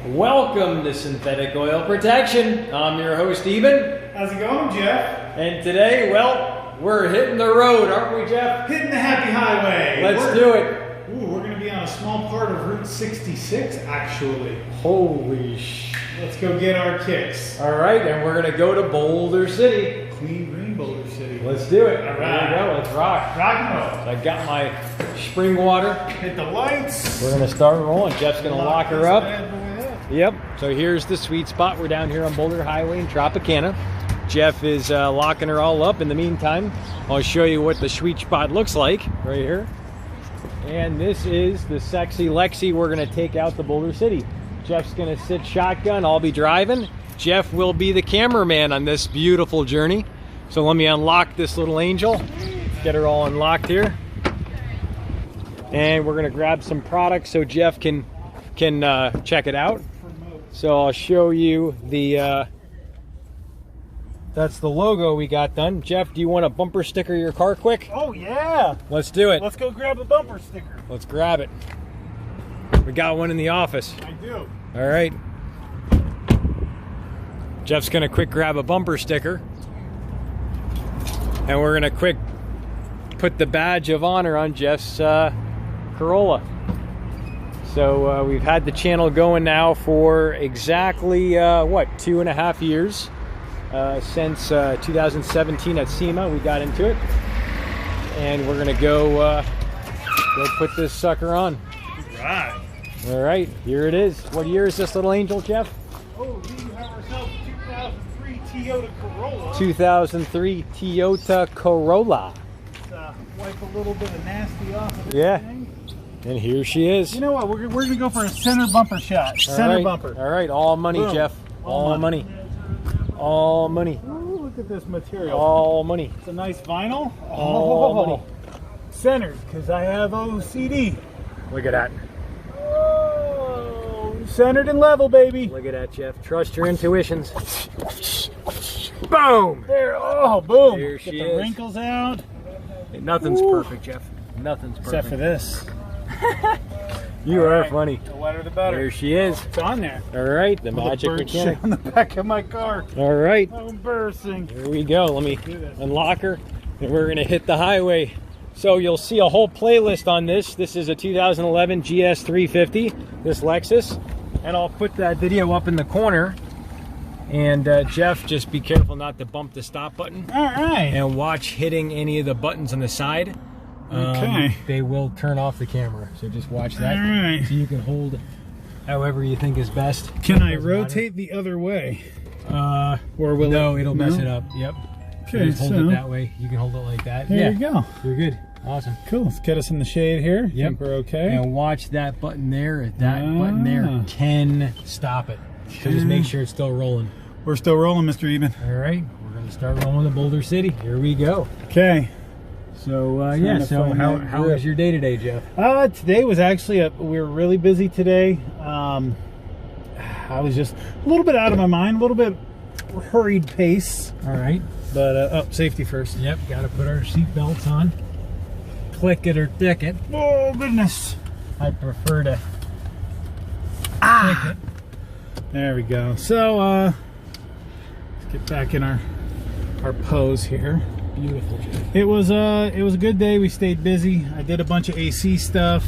Welcome to Synthetic Oil Protection. I'm your host, Eben. How's it going, Jeff? And today, well, we're hitting the road, aren't we, Jeff? Hitting the happy highway. Let's do it. Ooh, we're going to be on a small part of Route 66, actually. Holy sh... Let's go get our kicks. All right, and we're going to go to Boulder City. Clean green Boulder City. Let's do it. All right. Here we go. Let's rock. Rock and roll. I got my spring water. Hit the lights. We're going to start rolling. Jeff's going to lock her up. Bad boy up. Yep. So here's the sweet spot. We're down here on Boulder Highway in Tropicana. Jeff is locking her all up. In the meantime, I'll show you what the sweet spot looks like right here. And this is the sexy Lexi we're going to take out to Boulder City. Jeff's going to sit shotgun. I'll be driving. Jeff will be the cameraman on this beautiful journey. So let me unlock this little angel. Get her all unlocked here. And we're going to grab some products so Jeff can check it out. So I'll show you the that's the logo we got done. Jeff, do you want to bumper sticker your car quick? Oh, yeah. Let's do it. Let's go grab a bumper sticker. Let's grab it. We got one in the office. I do. All right. Jeff's going to quick grab a bumper sticker. And we're going to quick put the badge of honor on Jeff's Corolla. So we've had the channel going now for exactly, what, 2.5 years. Since 2017 at SEMA, we got into it. And we're going to go put this sucker on. Right. All right, here it is. What year is this little angel, Jeff? Oh, we have ourselves a 2003 Toyota Corolla. 2003 Toyota Corolla. Let's wipe a little bit of nasty off of this thing. And here she is. You know what? We're going to go for a center bumper shot. Center bumper. All right, all money, boom. Jeff. All money. All money. Ooh, look at this material. All money. It's a nice vinyl. All money. Centered, because I have OCD. Look at that. Oh, centered and level, baby. Look at that, Jeff. Trust your intuitions. Boom. There. Oh, boom. There she Get the is. wrinkles out. Nothing's perfect, Jeff. Nothing's perfect. Except for this. You all are right. funny. The wetter the better. There she is. It's on there. All right, the magic bird mechanic. shit on the back of my car. All right. How embarrassing. Here we go. Let me unlock her, and we're going to hit the highway. So you'll see a whole playlist on this. This is a 2011 GS 350, this Lexus. And I'll put that video up in the corner. And Jeff, just be careful not to bump the stop button. All right. And watch hitting any of the buttons on the side. Okay. They will turn off the camera. So just watch that. All right. So you can hold however you think is best. Can I rotate the other way? Or will no, it? It'll mess it up. Yep. Okay, just hold it that way. You can hold it like that. There you go. You're good. Awesome. Cool. Let's get us in the shade here. Yep. Think we're okay. And watch that button there. That button there can stop it. So just make sure it's still rolling. We're still rolling, Mr. Eben. All right. We're going to start rolling to Boulder City. Here we go. Okay. So, yeah. So how was your day today, Jeff? Today was actually, we were really busy today. I was just a little bit out of my mind, a little bit hurried pace. All right. But, safety first. Yep. Got to put our seat belts on. Click it or thick it. Oh, goodness. I prefer to click it. There we go. So, let's get back in our pose here. Beautiful, Jeff. It was a good day. We stayed busy. I did a bunch of AC stuff.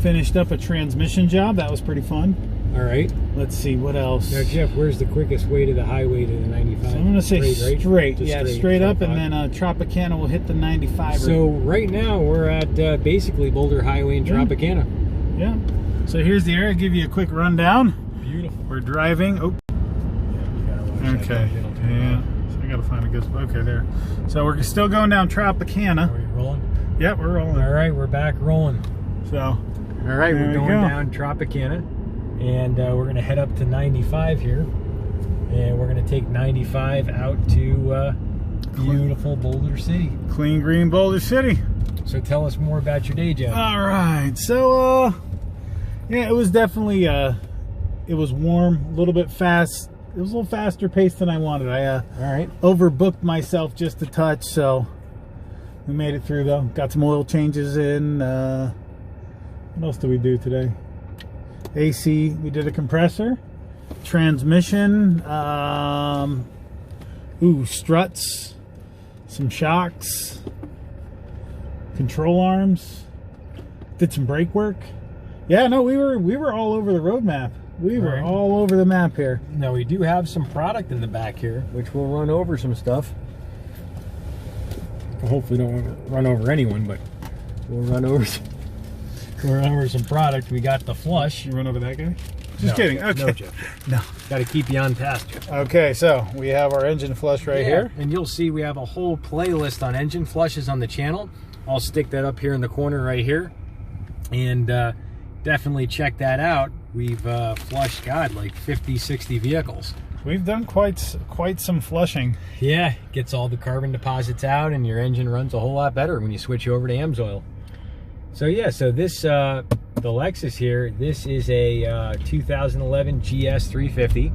Finished up a transmission job. That was pretty fun. All right. Let's see what else. Now, Jeff, where's the quickest way to the highway to the 95? So I'm gonna say straight. Just Yeah, straight up, and then Tropicana will hit the 95. So right now we're at basically Boulder Highway in Tropicana. Yeah. So here's the area. I'll give you a quick rundown. Beautiful. We're driving. Oh. Okay. Yeah. So I gotta find a good spot. Okay, there. So we're still going down Tropicana. Are we rolling? Yep, we're rolling. All right, we're back rolling. So. All right, we're going down Tropicana, and we're gonna head up to 95 here, and we're gonna take 95 out to beautiful Boulder City. Clean green Boulder City. So tell us more about your day, Jeff. All right. So, yeah, it was definitely it was warm, a little bit fast. It was a little faster paced than I wanted. I all right, overbooked myself just a touch, so we made it through though. Got some oil changes in. What else did we do today? AC, we did a compressor, transmission, struts, some shocks, control arms, did some brake work. Yeah, no, we were all over the road map. We were all over the map here. Now we do have some product in the back here, which we'll run over some stuff. Well, hopefully don't run over anyone, but we'll run over some product. We got the flush. You run over that guy? Just kidding. Okay. No, Jeff. No. Got to keep you on task, Jeff. Okay, so we have our engine flush right here. And you'll see we have a whole playlist on engine flushes on the channel. I'll stick that up here in the corner right here. And definitely check that out. We've flushed, God, like 50, 60 vehicles. We've done quite some flushing. Yeah, gets all the carbon deposits out, and your engine runs a whole lot better when you switch over to AMSOIL. So yeah, so this, the Lexus here, this is a 2011 GS 350.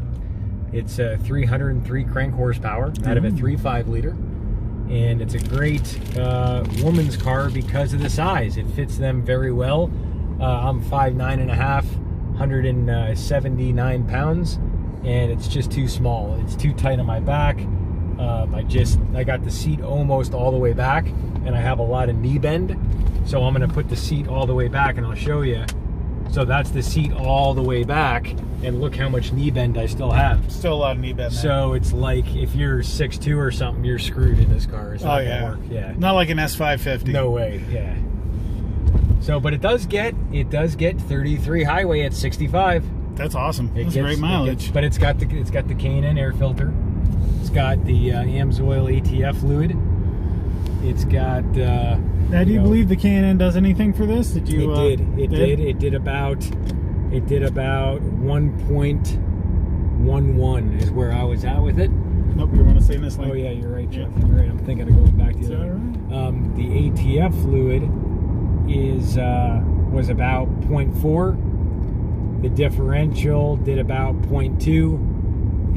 It's a 303 crank horsepower out of a 3.5 liter. And it's a great woman's car because of the size. It fits them very well. I'm 5'9.5", 179 pounds, and it's just too small. It's too tight on my back. I got the seat almost all the way back, and I have a lot of knee bend. So I'm gonna put the seat all the way back, and I'll show you. So that's the seat all the way back, and look how much knee bend I still have. Still a lot of knee bend. So it's like if you're 6'2" or something, you're screwed in this car. It's not gonna work. Yeah. Not like an S550. No way. Yeah. So, but it does get 33 highway at 65. That's awesome. That's great mileage. But it's got the K&N air filter. It's got the AMSOIL ATF fluid. It's got. Now, do you believe the K&N does anything for this? Did you? It did. It did about 1.11 is where I was at with it. Nope, you want to say this? Oh yeah, you're right, Jeff. You're right. I'm thinking of going back to the other. Right? The ATF fluid was about 0.4. The differential did about 0.2,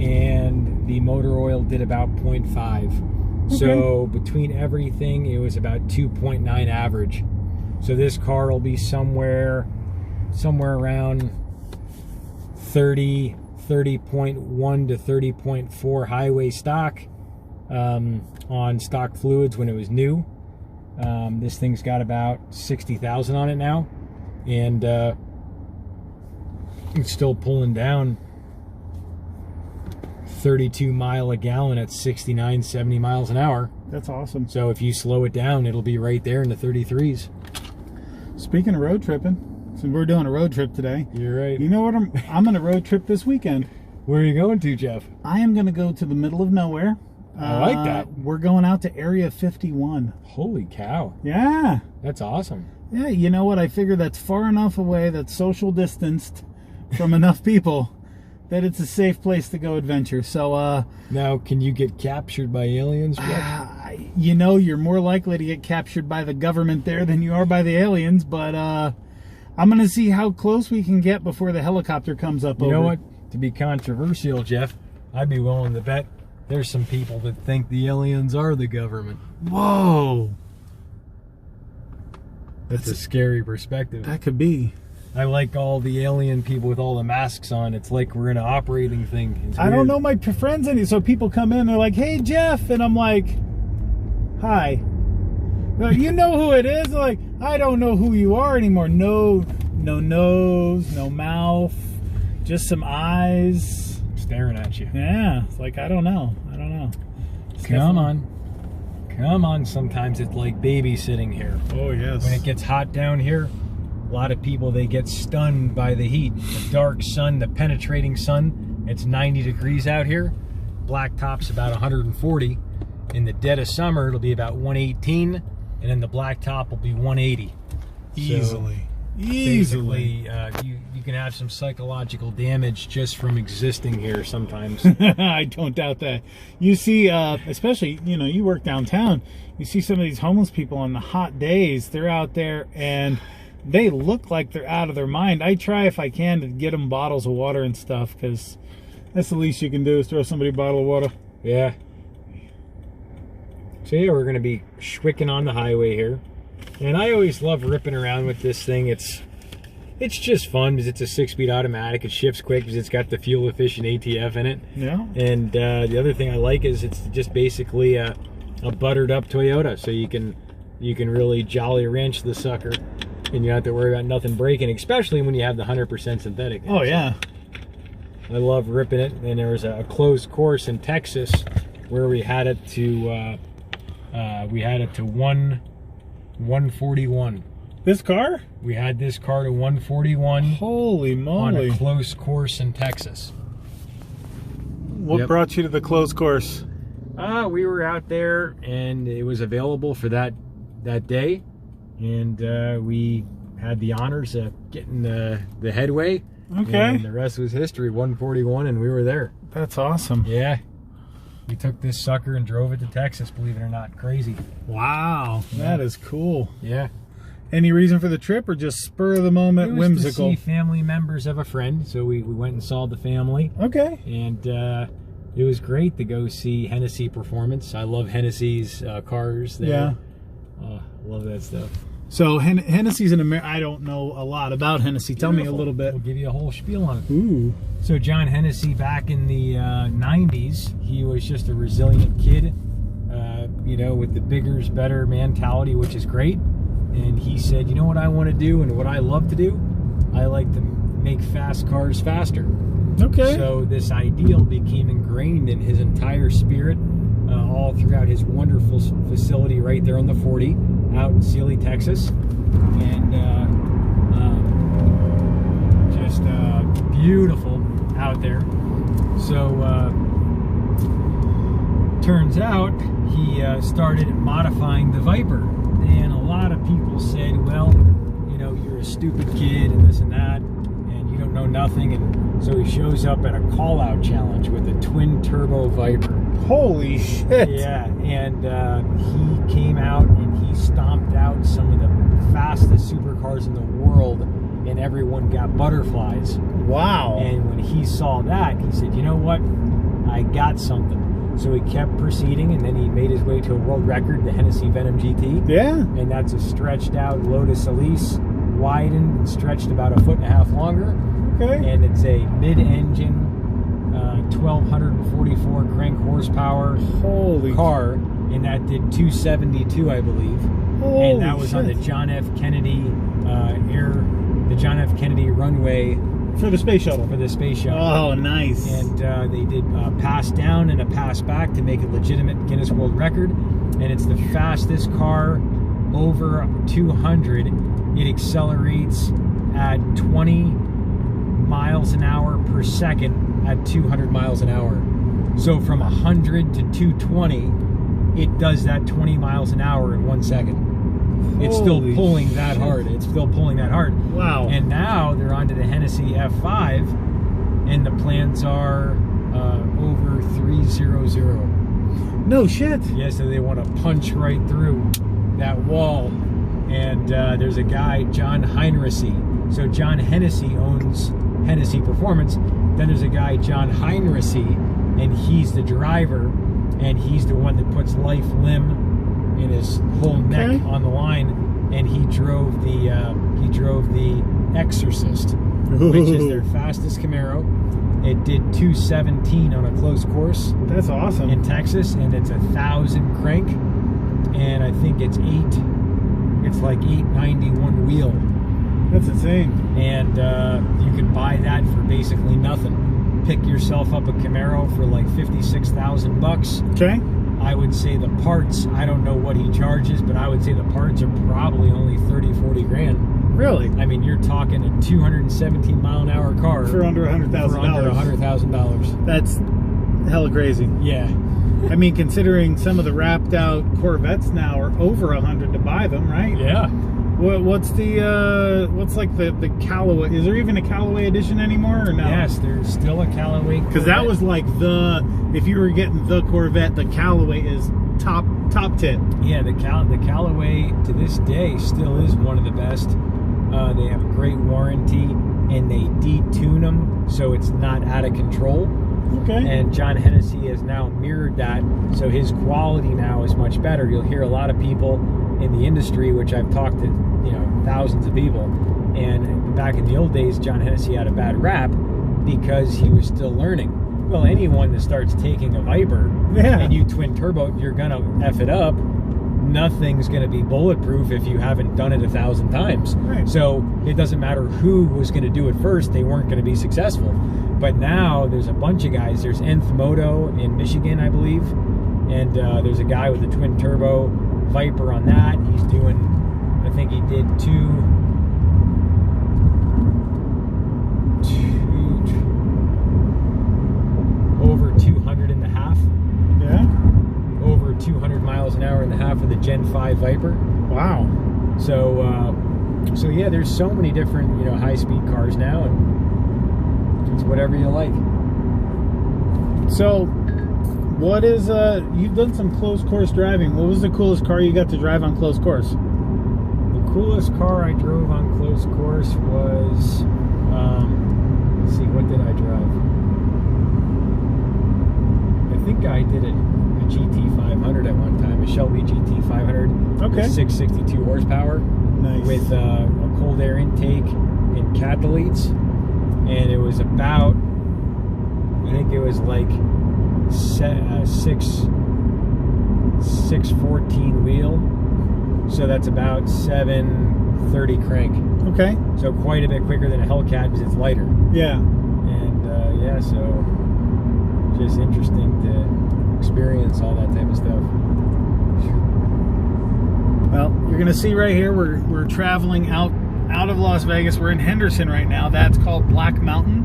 and the motor oil did about 0.5. Okay. So between everything, it was about 2.9 average. So this car will be somewhere around 30.1 to 30.4 highway stock on stock fluids when it was new. This thing's got about 60,000 on it now, and it's still pulling down 32 mile a gallon at 69, 70 miles an hour. That's awesome. So if you slow it down, it'll be right there in the 33s. Speaking of road tripping, since we're doing a road trip today, you're right. You know what? I'm on a road trip this weekend. Where are you going to, Jeff? I am going to go to the middle of nowhere. I like that. We're going out to Area 51. Holy cow. Yeah. That's awesome. Yeah, you know what? I figure that's far enough away, that's social distanced from enough people, that it's a safe place to go adventure. So, now, can you get captured by aliens, Jeff? You know, you're more likely to get captured by the government there than you are by the aliens, but I'm going to see how close we can get before the helicopter comes up over. You know what? To be controversial, Jeff, I'd be willing to bet there's some people that think the aliens are the government. Whoa. That's a scary perspective. That could be. I like all the alien people with all the masks on. It's like we're in an operating thing. I don't know my friends any, so people come in, they're like, "Hey, Jeff," and I'm like, "Hi." They're like, "You know who it is?" They're like, "I don't know who you are anymore." No nose, no mouth, just some eyes staring at you. Yeah, it's like I don't know. Come on. Sometimes it's like babysitting here. Oh yes. When it gets hot down here, a lot of people, they get stunned by the heat. The dark sun, the penetrating sun. It's 90 degrees out here. Blacktop's about 140. In the dead of summer, it'll be about 118, and then the blacktop will be 180. Easily. Basically, you can have some psychological damage just from existing here sometimes. I don't doubt that. You see, especially, you work downtown, you see some of these homeless people on the hot days. They're out there and they look like they're out of their mind. I try, if I can, to get them bottles of water and stuff, because that's the least you can do is throw somebody a bottle of water. Yeah. So yeah, we're going to be schwicking on the highway here. And I always love ripping around with this thing. It's It's just fun because it's a 6-speed automatic. It shifts quick because it's got the fuel efficient ATF in it. Yeah. And the other thing I like is it's just basically a buttered up Toyota, so you can really Jolly Ranch the sucker, and you don't have to worry about nothing breaking, especially when you have the 100% synthetic. Oh yeah. I love ripping it. And there was a closed course in Texas where we had it to 141. This car? We had this car to 141. Holy moly. On a closed course in Texas. What brought you to the closed course? We were out there and it was available for that day, and we had the honors of getting the headway. Okay. And the rest was history. 141, and we were there. That's awesome. Yeah. We took this sucker and drove it to Texas, believe it or not. Crazy. Wow. Yeah. That is cool. Yeah. Any reason for the trip, or just spur of the moment, it was whimsical? To see family members of a friend, so we went and saw the family. Okay. And it was great to go see Hennessey Performance. I love Hennessey's cars. Yeah. Love that stuff. So Hennessy's in America. I don't know a lot about Hennessey. Tell me a little bit. We'll give you a whole spiel on it. Ooh. So John Hennessey, back in the 90s, he was just a resilient kid, you know, with the bigger's better mentality, which is great. And he said, you know what I want to do and what I love to do? I like to make fast cars faster. Okay. So this ideal became ingrained in his entire spirit, all throughout his wonderful facility right there on the 40 out in Sealy, Texas. And just beautiful out there. So turns out he started modifying the Viper. And a lot of people said, well, you know, you're a stupid kid and this and that, and you don't know nothing. And so he shows up at a call-out challenge with a twin-turbo Viper. Holy shit. Yeah, and he came out and he stomped out some of the fastest supercars in the world, and everyone got butterflies. Wow. And when he saw that, he said, you know what? I got something. So he kept proceeding, and then he made his way to a world record, the Hennessey Venom GT. Yeah. And that's a stretched out Lotus Elise, widened and stretched about 1.5 foot longer. Okay. And it's a mid-engine, 1,244 crank horsepower car, and that did 272, I believe. Holy and that was on the John F. Kennedy the John F. Kennedy runway. For the space shuttle. For the space shuttle. Oh, nice. And they did a pass down and a pass back to make a legitimate Guinness World Record. And it's the fastest car over 200. It accelerates at 20 miles an hour per second at 200 miles an hour. So from 100 to 220, it does that 20 miles an hour in 1 second. It's still pulling that hard. It's still pulling that hard. Wow. And now they're onto the Hennessey F5, and the plans are over 300. No shit. Yeah, so they want to punch right through that wall. And there's a guy, John Heinrichsey. So John Hennessey owns Hennessey Performance. Then there's a guy, John Heinrichsey, and he's the driver, and he's the one that puts life, limb, and his whole neck on the line. And he drove the Exorcist, which is their fastest Camaro. It did 217 on a closed course. That's awesome. In Texas, and it's 1,000 crank, and I think it's like 891 wheel. That's insane. And you can buy that for basically nothing. Pick yourself up a Camaro for like $56,000. Okay. I would say the parts, I don't know what he charges, but I would say the parts are probably only 30, 40 grand. Really? I mean, you're talking a 217 mile an hour car for under $100,000. For under $100,000. That's hella crazy. Yeah. I mean, considering some of the wrapped out Corvettes now are over 100 to buy them, right? Yeah. What's like the Callaway? Is there even a Callaway edition anymore, or no? Yes, there's still a Callaway. Because that was like if you were getting the Corvette, the Callaway is top tip. Yeah, the Callaway to this day still is one of the best. They have a great warranty, and they detune them so it's not out of control. Okay. And John Hennessey has now mirrored that, so his quality now is much better. You'll hear a lot of people in the industry, which I've talked to, thousands of people, and back in the old days, John Hennessey had a bad rap because he was still learning. Well, anyone that starts taking a Viper and you twin turbo, you're gonna F it up. Nothing's gonna be bulletproof if you haven't done it 1,000 times. Right. So it doesn't matter who was gonna do it first, they weren't gonna be successful. But now there's a bunch of guys. There's Nth Moto in Michigan, I believe, and there's a guy with a twin turbo Viper on that. He's doing, I think he did over 200 and a half. Yeah. Over 200 miles an hour and a half with the Gen 5 Viper. Wow. So, so yeah, there's so many different, you know, high-speed cars now, and it's whatever you like. So, what is you've done some closed course driving. What was the coolest car you got to drive on closed course? The coolest car I drove on closed course was, let's see, what did I drive? I think I did a GT500 at one time, a Shelby GT500. Okay. 662 horsepower. Nice. With a cold air intake and cat deletes. And it was about, I think it was like 614 wheel. So that's about 730 crank. Okay. So quite a bit quicker than a Hellcat because it's lighter. Yeah. And yeah, so just interesting to experience all that type of stuff. Well, you're gonna see right here, we're traveling out of Las Vegas. We're in Henderson right now. That's called Black Mountain.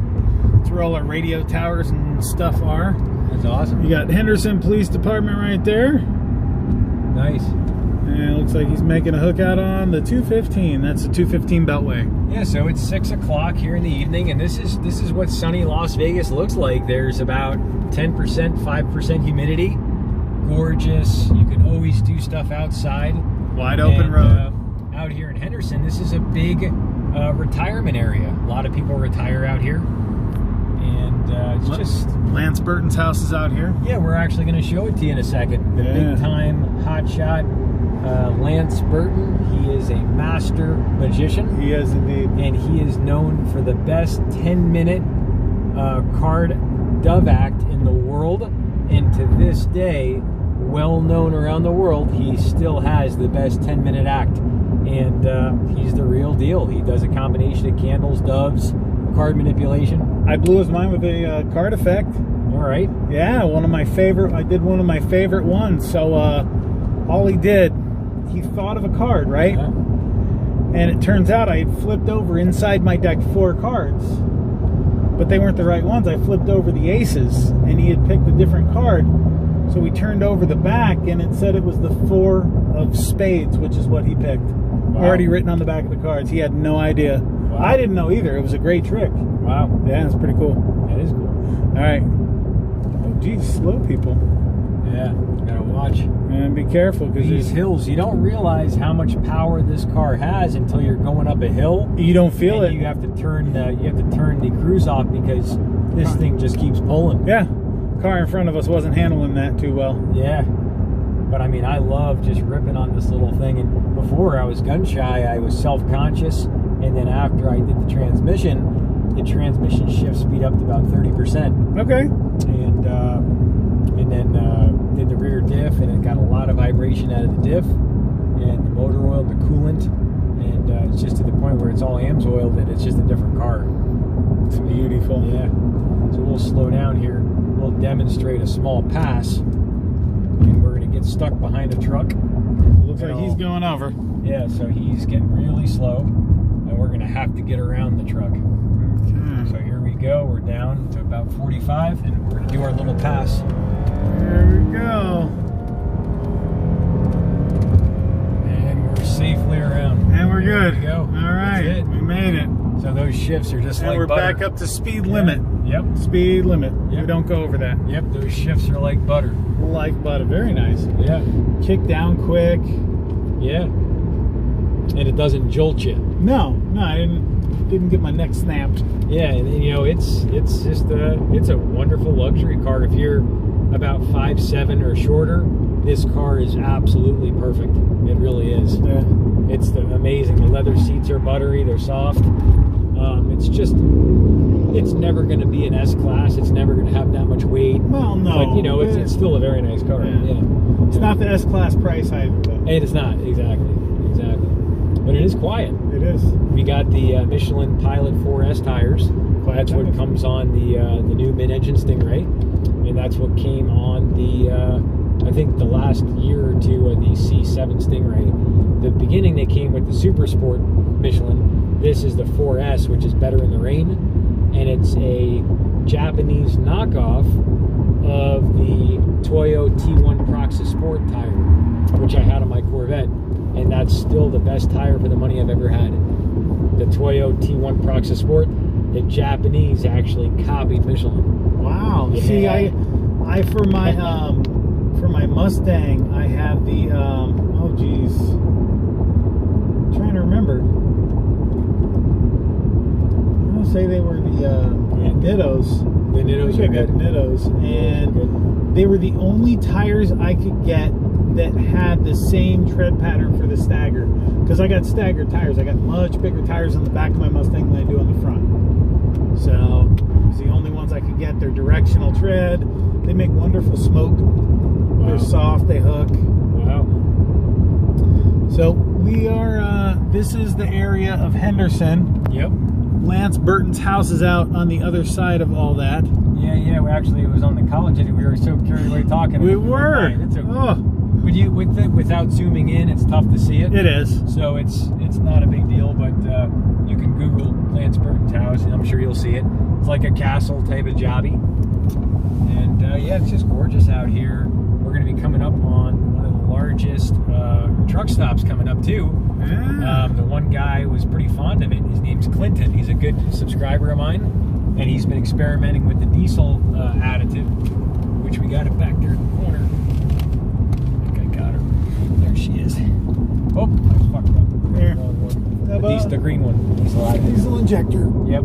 It's where all our radio towers and stuff are. That's awesome. You got Henderson Police Department right there. Nice. And it looks like he's making a hook out on the 215. That's the 215 Beltway. Yeah, so it's 6 o'clock here in the evening, and this is what sunny Las Vegas looks like. There's about 10%, 5% humidity. Gorgeous. You can always do stuff outside. Wide open road. Out here in Henderson, this is a big retirement area. A lot of people retire out here. And it's just... Lance Burton's house is out here. Yeah, we're actually going to show it to you in a second. The big-time hotshot Lance Burton. He is a master magician. He is indeed. And he is known for the best 10-minute card dove act in the world. And to this day, well known around the world, he still has the best 10-minute act. And he's the real deal. He does a combination of candles, doves, card manipulation. I blew his mind with a card effect. All right. Yeah, one of my favorite. I did one of my favorite ones. So all he did, he thought of a card, right? And it turns out I had flipped over inside my deck 4 cards, but they weren't the right ones. I flipped over the aces, and he had picked a different card. So we turned over the back, and it said it was the 4 of spades, which is what he picked. Wow. Already written on the back of the cards. He had no idea. Wow. I didn't know either. It was a great trick. Wow. Yeah, it's pretty cool. That is cool. All right. Oh, geez, slow people. Yeah, gotta watch. And be careful, because these hills, you don't realize how much power this car has until you're going up a hill. You don't feel it. You have to turn the cruise off because this thing just keeps pulling. Yeah. Car in front of us wasn't handling that too well. Yeah. But I mean, I love just ripping on this little thing. And before I was gun shy, I was self-conscious. And then after I did the transmission shift speed up to about 30%. Okay. And then did the rear diff, and it got a lot of vibration out of the diff, and the motor oil, the coolant, and it's just to the point where it's all AMSOIL that it's just a different car. It's beautiful. Yeah. So we'll slow down here. We'll demonstrate a small pass, and we're going to get stuck behind a truck. Looks like he's going over. Yeah, so he's getting really slow, and we're going to have to get around the truck. Okay. So here we go. We're down to about 45, and we're going to do our little pass. There we go. And we're safely around. And we're good. There we go. All right. We made it. So those shifts are just and like we're butter. back up to speed limit. Yep. Speed limit. Yep. We don't go over that. Yep, those shifts are like butter. Like butter. Very nice. Yeah. Kick down quick. Yeah. And it doesn't jolt you. No, I didn't get my neck snapped. Yeah, and you know, it's just it's a wonderful luxury car. If you're about 5'7" or shorter, this car is absolutely perfect. It really is. Yeah. It's amazing. The leather seats are buttery, they're soft. It's never going to be an S-Class. It's never going to have that much weight. Well, no. But, you know, it's still a very nice car. Yeah. It's not the S-Class price either, though. It is not, exactly. But it is quiet. It is. We got the Michelin Pilot 4S tires. That's what comes on the new mid-engine Stingray. And that's what came on the, I think, the last year or two of the C7 Stingray. The beginning, they came with the Super Sport Michelin. This is the 4S, which is better in the rain. And it's a Japanese knockoff of the Toyo T1 Proxa Sport tire, which I had on my Corvette, and that's still the best tire for the money I've ever had. The Toyo T1 Proxa Sport, the Japanese actually copied Michelin. Wow. Yeah. See, I for my Mustang, I have the oh geez, I'm trying to remember. Say they were the Nittos. The Nittos are good. Nittos, and they were the only tires I could get that had the same tread pattern for the stagger. Because I got staggered tires. I got much bigger tires on the back of my Mustang than I do on the front. So it was the only ones I could get. They're directional tread. They make wonderful smoke. Wow. They're soft. They hook. Wow. So we are. This is the area of Henderson. Yep. Lance Burton's house is out on the other side of all that. Yeah. We actually, it was on the college edge. We were so carried away talking. We were. It's okay. Without zooming in, it's tough to see it. It is. So it's not a big deal, but you can Google Lance Burton's house, and I'm sure you'll see it. It's like a castle type of jobby. And yeah, it's just gorgeous out here. We're going to be coming up on one of the largest truck stops coming up too. Yeah. The one guy was pretty fond of it. His name's Clinton. He's a good subscriber of mine, and he's been experimenting with the diesel additive, which we got it back there in the corner. I think I got her. There she is. Oh, I fucked up. There. The green one. Diesel additive. Diesel injector. Yep.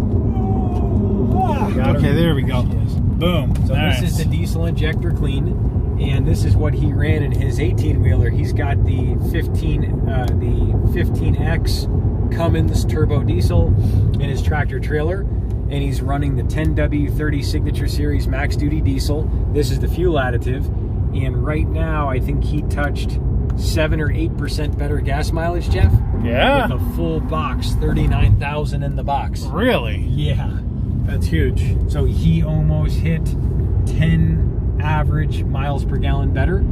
Okay, there we go. Boom. So nice. This is the diesel injector clean. And this is what he ran in his 18-wheeler. He's got the 15X Cummins turbo diesel in his tractor trailer, and he's running the 10W30 Signature Series Max Duty diesel. This is the fuel additive, and right now I think he touched 7 or 8% better gas mileage, Jeff. Yeah. With a full box, 39,000 in the box. Really? Yeah. That's huge. So he almost hit 10 average miles per gallon better,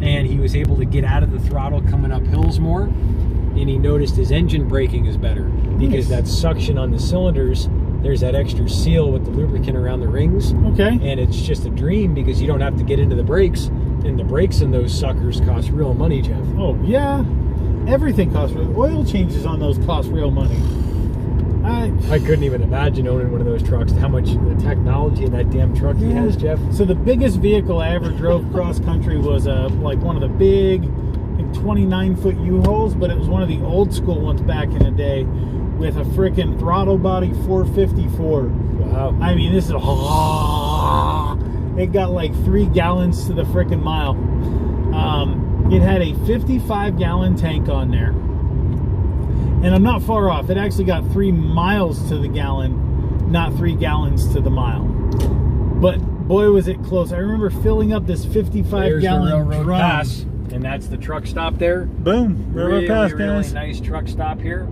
and he was able to get out of the throttle coming up hills more, and he noticed his engine braking is better because that suction on the cylinders, there's that extra seal with the lubricant around the rings. Okay. And it's just a dream because you don't have to get into the brakes, and the brakes in those suckers cost real money, Jeff. Oh yeah, everything costs real. Oil changes on those cost real money. I couldn't even imagine owning one of those trucks, how much the technology in that damn truck he has, Jeff. So the biggest vehicle I ever drove cross country was like one of the big, like 29-foot U-Hauls, but it was one of the old school ones back in the day with a freaking throttle body 454. Wow. I mean, this is it got like 3 gallons to the freaking mile. It had a 55-gallon tank on there. And I'm not far off. It actually got 3 miles to the gallon, not 3 gallons to the mile. But boy, was it close. I remember filling up this 55-gallon drum. Pass, and that's the truck stop there. Boom. Railroad pass, guys. Really nice truck stop here.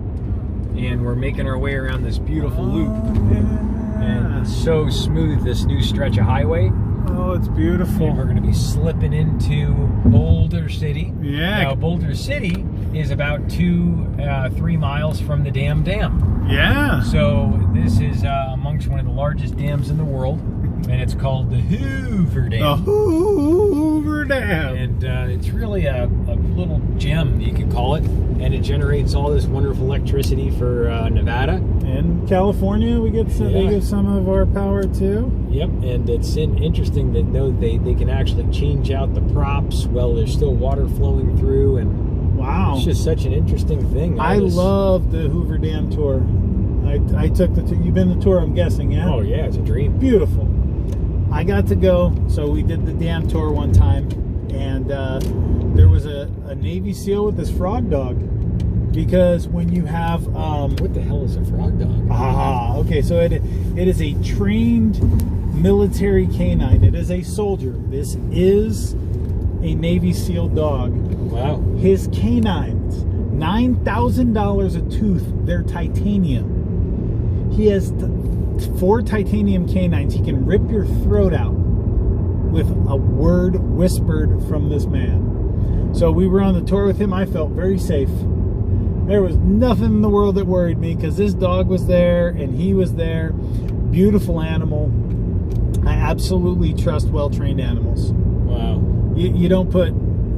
And we're making our way around this beautiful loop. And it's so smooth, this new stretch of highway. Oh, it's beautiful. And we're going to be slipping into Boulder City. Yeah. Now, Boulder City is about 2-3 miles from the dam. Yeah. So this is amongst one of the largest dams in the world, and it's called the Hoover Dam. The Hoover Dam. And it's really a little gem, you could call it, and it generates all this wonderful electricity for Nevada. In California, we get some, they get some of our power too. Yep, and it's interesting that they can actually change out the props while there's still water flowing through, and wow, it's just such an interesting thing. I love the Hoover Dam tour. I took the tour. You've been the tour, I'm guessing, yeah? Oh yeah, it's a dream. Beautiful. I got to go, so we did the dam tour one time, and there was a Navy SEAL with this frog dog. because when you have what the hell is a frog dog? Okay, so it is a trained military canine. It is a soldier. This is a Navy SEAL dog. Wow. His canines, $9,000 a tooth. They're titanium. He has 4 titanium canines. He can rip your throat out with a word whispered from this man. So we were on the tour with him. I felt very safe. There was nothing in the world that worried me because this dog was there and he was there. Beautiful animal. I absolutely trust well-trained animals. Wow. You don't put,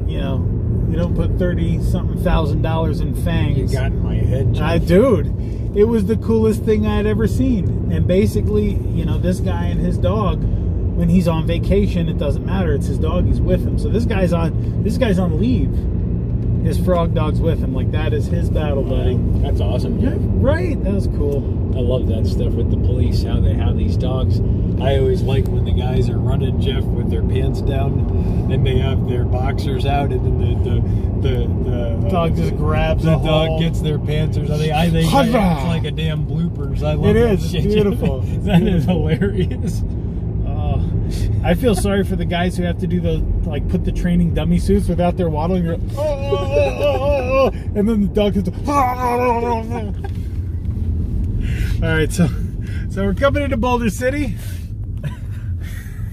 you don't put $30,000 in fangs. You got in my head, Jeff. Dude, it was the coolest thing I had ever seen. And basically, this guy and his dog, when he's on vacation, it doesn't matter. It's his dog. He's with him. So this guy's on leave. His frog dog's with him. Like, that is his battle buddy. That's awesome, Jeff. Yeah, right. That was cool. I love that stuff with the police, how they have these dogs. I always like when the guys are running, Jeff, with their pants down and they have their boxers out, and then the dog just grabs the the dog hole. gets their pantsers. I think it's like a damn bloopers. I love It that is. shit. It's beautiful. That is hilarious. I feel sorry for the guys who have to do put the training dummy suits without their waddling. You're, and then the dog gets. All right, so we're coming into Boulder City,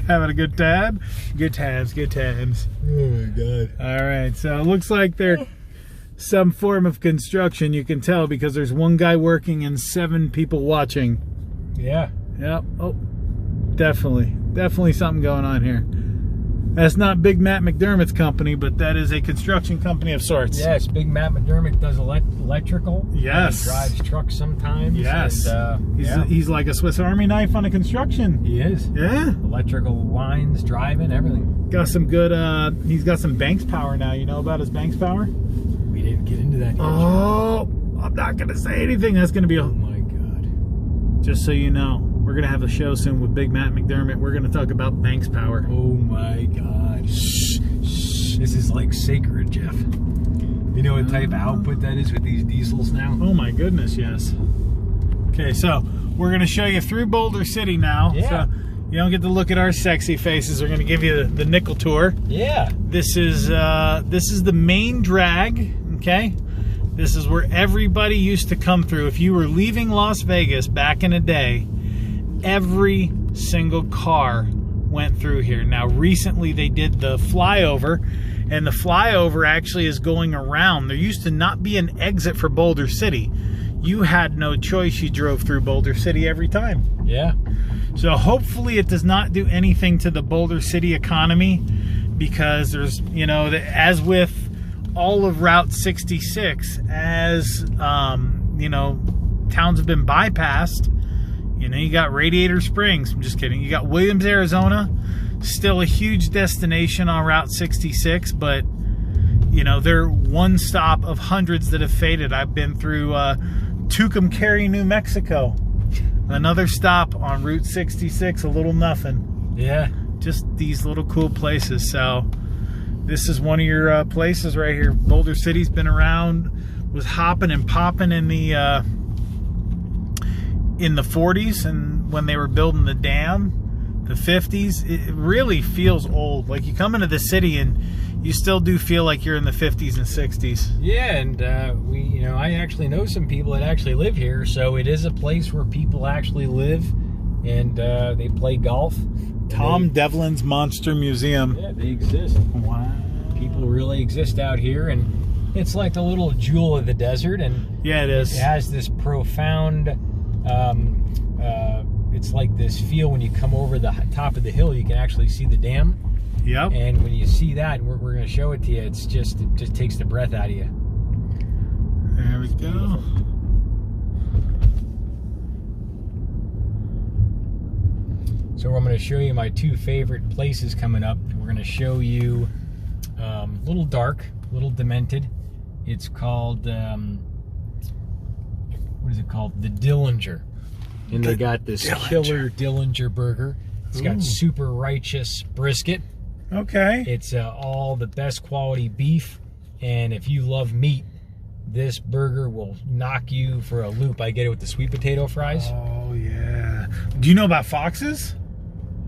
having a good time. Good times. Oh my god! All right, so it looks like there's some form of construction. You can tell because there's one guy working and 7 people watching. Yeah. Yep. Oh, definitely something going on here. That's not Big Matt McDermott's company, but that is a construction company of sorts. Yes, Big Matt McDermott does electrical. Yes. He drives trucks sometimes. Yes. And, he's like a Swiss Army knife on a construction. he is. Yeah. Electrical lines, driving, everything. Got some good, he's got some Banks power now. You know about his Banks power? We didn't get into that yet. Oh, I'm not going to say anything. That's going to be Oh my god. just so you know. We're going to have a show soon with Big Matt McDermott. We're going to talk about Banks power. Oh my god. Shh. This is like sacred, Jeff. You know what type of output that is with these diesels now? Oh my goodness, yes. Okay, so we're going to show you through Boulder City now. Yeah. So you don't get to look at our sexy faces. We're going to give you the nickel tour. Yeah. This is the main drag, okay? This is where everybody used to come through. If you were leaving Las Vegas back in the day, every single car went through here. Now, recently they did the flyover, and the flyover actually is going around. There used to not be an exit for Boulder City. You had no choice. You drove through Boulder City every time. Yeah. So hopefully it does not do anything to the Boulder City economy, because there's, as with all of Route 66, as, towns have been bypassed. You got Radiator Springs. I'm just kidding. You got Williams, Arizona. Still a huge destination on Route 66, but, they're one stop of hundreds that have faded. I've been through Tucumcari, New Mexico. Another stop on Route 66, a little nothing. Yeah. Just these little cool places. So this is one of your places right here. Boulder City's been around, was hopping and popping in the 40s, and when they were building the dam, the 50s. It really feels old. Like, you come into the city and you still do feel like you're in the 50s and 60s. Yeah, and I actually know some people that actually live here, so it is a place where people actually live, and they play golf. Tom Devlin's Monster Museum. Yeah, they exist. Wow. People really exist out here, and it's like the little jewel of the desert, and yeah, it is. It has this profound, it's like this feel when you come over the top of the hill, you can actually see the dam. Yep. And when you see that, we're going to show it to you, it just takes the breath out of you. There we go. So I'm going to show you my 2 favorite places coming up. We're going to show you a little dark, a little demented. It's called, what is it called? The Dillinger. And they got this killer Dillinger burger. It's got super righteous brisket. Okay. It's all the best quality beef. And if you love meat, This burger will knock you for a loop. I get it with the sweet potato fries. Oh yeah. Do you know about Fox's?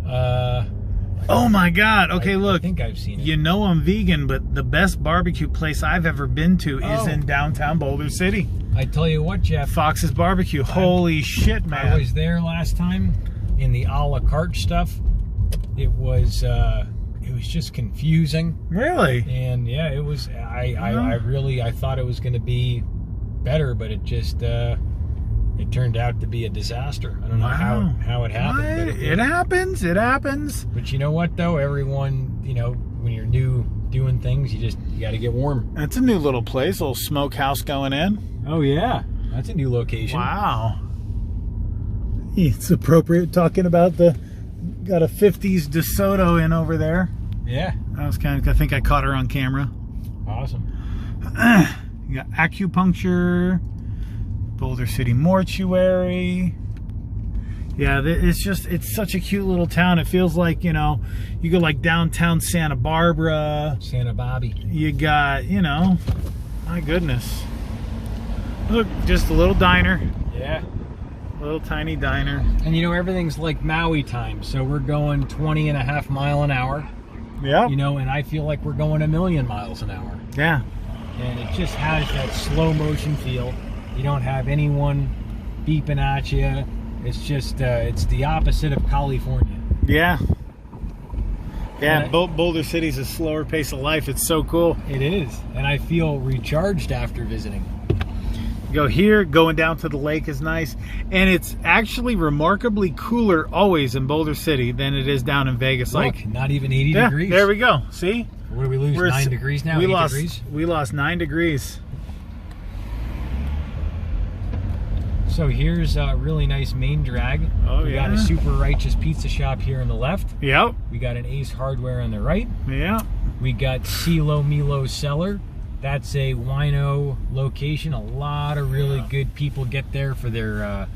Oh my God. Okay, look. I think I've seen it. You know I'm vegan, but the best barbecue place I've ever been to is in downtown Boulder City. I tell you what, Jeff. Fox's Barbecue. Holy shit, man. I was there last time in the a la carte stuff. It was just confusing. Really? And yeah, it was. I thought it was going to be better, but it just it turned out to be a disaster. I don't know how it happened. But it happens. It happens. But you know what though? Everyone, you know, when you're new doing things, you got to get warm. That's a new little place, a little smokehouse going in. Oh yeah, that's a new location. Wow. It's appropriate talking about got a 50s DeSoto in over there. Yeah. I think I caught her on camera. Awesome. You got acupuncture, Boulder City Mortuary. Yeah, it's such a cute little town. It feels like, you know, you go like downtown Santa Barbara. Santa Bobby. You got, you know, my goodness. Look, just a little diner. Yeah. Little tiny diner. And you know, everything's like Maui time, so we're going 20.5 miles an hour. Yeah. You know, and I feel like we're going 1,000,000 miles an hour. Yeah. And it just has that slow motion feel. You don't have anyone beeping at you. It's just, it's the opposite of California. Yeah. Yeah, Boulder City's a slower pace of life. It's so cool. It is. And I feel recharged after visiting. Go here, going down to the lake is nice. And it's actually remarkably cooler always in Boulder City than it is down in Vegas. Look, like not even 80 degrees. There we go. See? What did we lose? 9 degrees now? We 8 lost, degrees? We lost 9 degrees. So here's a really nice main drag. Oh, we got a Super Righteous Pizza Shop here on the left. Yep. We got an Ace Hardware on the right. Yeah. We got Silo Milo Cellar. That's a wino location. A lot of really good people get there for their,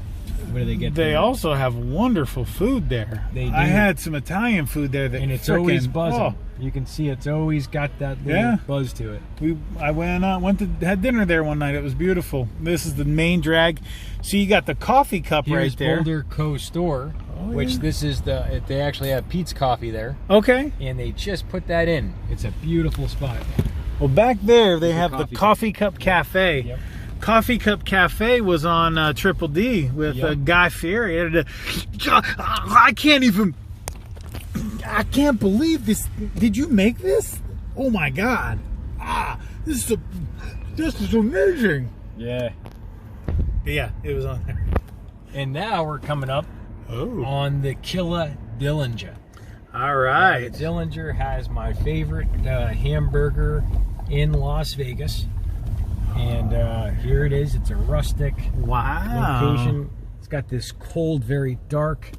what do they get there? They also have wonderful food there. They do. I had some Italian food there that and it's always buzzing. You can see it's always got that little buzz to it. I had dinner there one night. It was beautiful. This is the main drag. So you got the coffee cup right there. Boulder Co. Store, which this is they actually have Pete's Coffee there. Okay. And they just put that in. It's a beautiful spot. Well, back there they have the Coffee Cup Cafe. Yep. Coffee Cup Cafe was on Triple D with Guy Fieri. I can't believe this. Did you make this? Oh my God! This is amazing. Yeah. Yeah, it was on there. And now we're coming up on the Killa Dillinger. All right. The Dillinger has my favorite hamburger in Las Vegas. And here it is. It's a rustic location. It's got this cold, very dark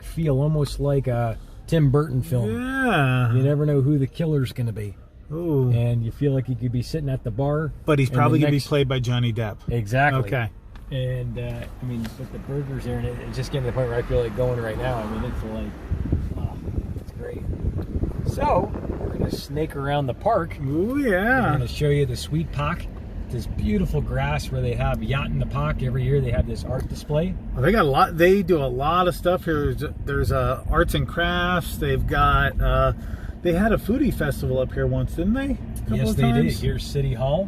feel, almost like a Tim Burton film. Yeah. You never know who the killer's going to be. Ooh. And you feel like you could be sitting at the bar. But he's probably going to be played by Johnny Depp. Exactly. Okay. And, I mean, but the burgers there, and it's just getting to the point where I feel like going right now. I mean, it's like, it's great. So, we're going to snake around the park. Ooh, yeah. I'm going to show you the Sweet Park. This beautiful grass where they have Yacht in the Park. Every year they have this art display. Well, they got a lot. They do a lot of stuff here. There's arts and crafts. They've got. They had a foodie festival up here once, didn't they? Yes, they did. Here's City Hall.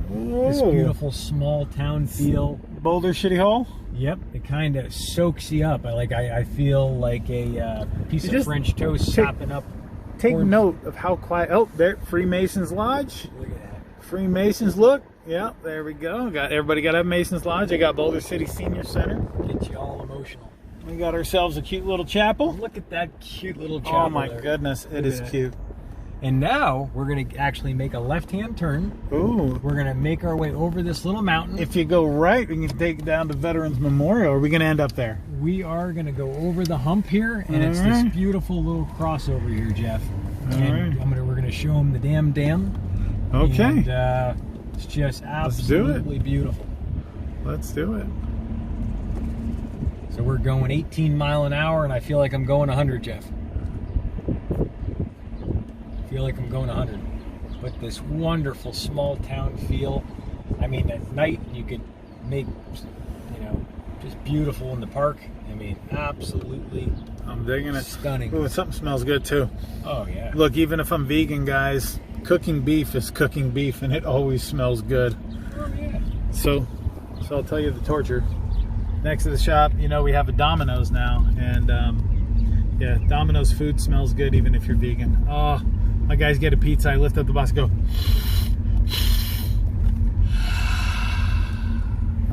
Whoa. This beautiful small town feel. Boulder City Hall. Yep, it kind of soaks you up. I feel like a piece of French toast sopping up. Take note of how quiet. Oh, there, Freemasons Lodge. Look at that. Freemasons, look. Yeah, there we go. Everybody got to have Masons Lodge. I got Boulder City Senior Center. Get you all emotional. We got ourselves a cute little chapel. Look at that cute little chapel. Oh my goodness, it is cute. And now we're going to actually make a left-hand turn. Ooh. We're going to make our way over this little mountain. If you go right, we can take it down to Veterans Memorial. Are we going to end up there? We are going to go over the hump here, and it's this beautiful little crossover here, Jeff. And we're going to show them the dam. Okay. And, it's just absolutely beautiful. Let's do it. So we're going 18 miles an hour, and I feel like I'm going 100, Jeff. I feel like I'm going 100. But this wonderful small town feel. I mean, at night you could make, you know, just beautiful in the park. I mean, absolutely. I'm digging it. Stunning. Ooh, something smells good too. Oh yeah. Look, even if I'm vegan, guys, cooking beef is cooking beef, and it always smells good. Oh yeah. So I'll tell you the torture. Next to the shop, you know, we have a Domino's now, and yeah, Domino's food smells good even if you're vegan. Oh, my guys get a pizza. I lift up the box and go.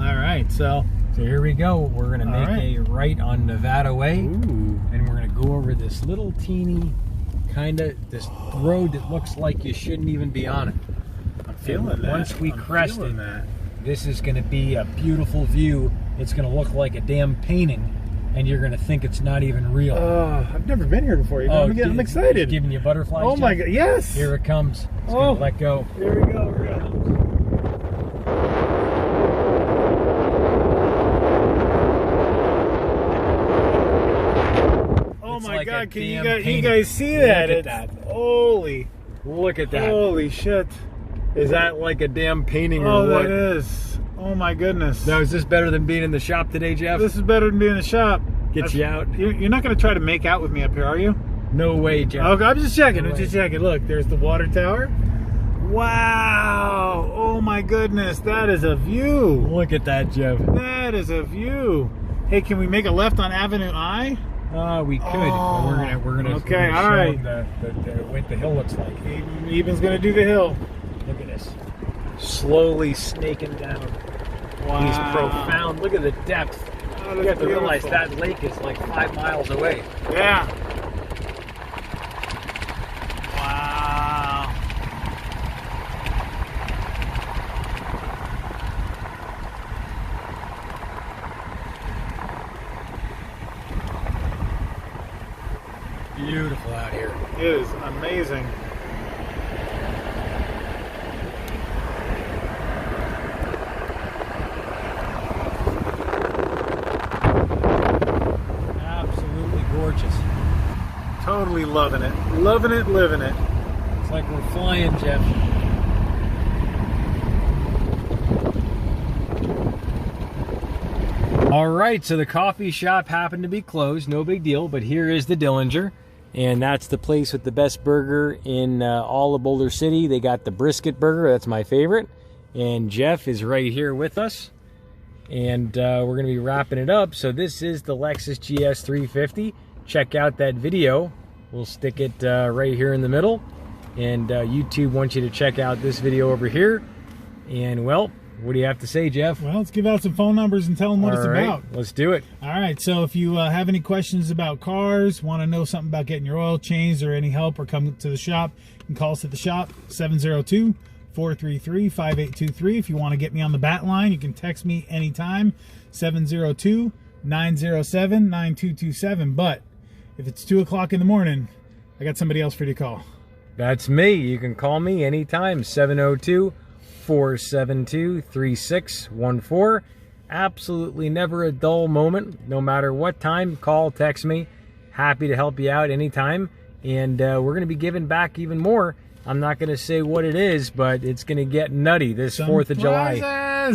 All right, so here we go. We're gonna make a right on Nevada Way. Ooh. And we're gonna go over this little teeny this road that looks like you shouldn't even be on it. I'm feeling that. Once we crest it, this is gonna be a beautiful view. It's gonna look like a damn painting, and you're gonna think it's not even real. I've never been here before. I'm excited. Giving you butterflies. Oh my God! Yes. Here it comes. It's gonna let go. Here we go. Oh my God! Can you guys see that? Look at that. Holy! Look at that. Holy shit! Is that like a damn painting Oh, or what? that is. Oh my goodness. Now, is this better than being in the shop today, Jeff? This is better than being in the shop. Get you out. You're not going to try to make out with me up here, are you? No way, Jeff. Okay, I'm just checking. No I'm just checking. Look, there's the water tower. Wow. Oh my goodness. That is a view. Look at that, Jeff. That is a view. Hey, can we make a left on Avenue I? We could. Oh, we're gonna okay, we're gonna all show right. them what the hill looks like. Eben's going to do the hill. Look at this. Slowly snaking down. Wow. These profound. Look at the depth. Oh, You have to realize that lake is like 5 miles away. Yeah. Wow. Beautiful out here. It is amazing. Absolutely gorgeous. Totally loving it. Loving it, living it. It's like we're flying, Jeff. All right, so the coffee shop happened to be closed. No big deal, but here is the Dillinger. And that's the place with the best burger in all of Boulder City. They got the brisket burger. That's my favorite. And Jeff is right here with us. And we're going to be wrapping it up. So this is the Lexus GS 350. Check out that video. We'll stick it right here in the middle. And YouTube wants you to check out this video over here. And, well, what do you have to say, Jeff? Well, let's give out some phone numbers and tell them what it's about. Let's do it. All right, so if you have any questions about cars, want to know something about getting your oil changed or any help, or come to the shop, you can call us at the shop, 702-433-5823. If you want to get me on the bat line, you can text me anytime, 702-907-9227. But if it's 2 o'clock in the morning, I got somebody else for you to call. That's me. You can call me anytime, 702-472-3614. Absolutely never a dull moment. No matter what time, call, text me. Happy to help you out anytime. And we're going to be giving back even more. I'm not going to say what it is, but it's going to get nutty this 4th of July.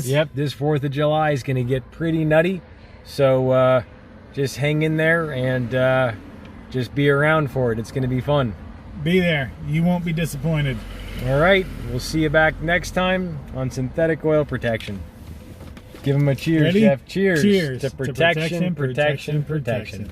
Yep, this 4th of July is going to get pretty nutty. So just hang in there and just be around for it. It's going to be fun. Be there. You won't be disappointed. All right, we'll see you back next time on synthetic oil protection. Give them a cheers, Ready? Jeff. Cheers. Cheers To protection, protection, protection.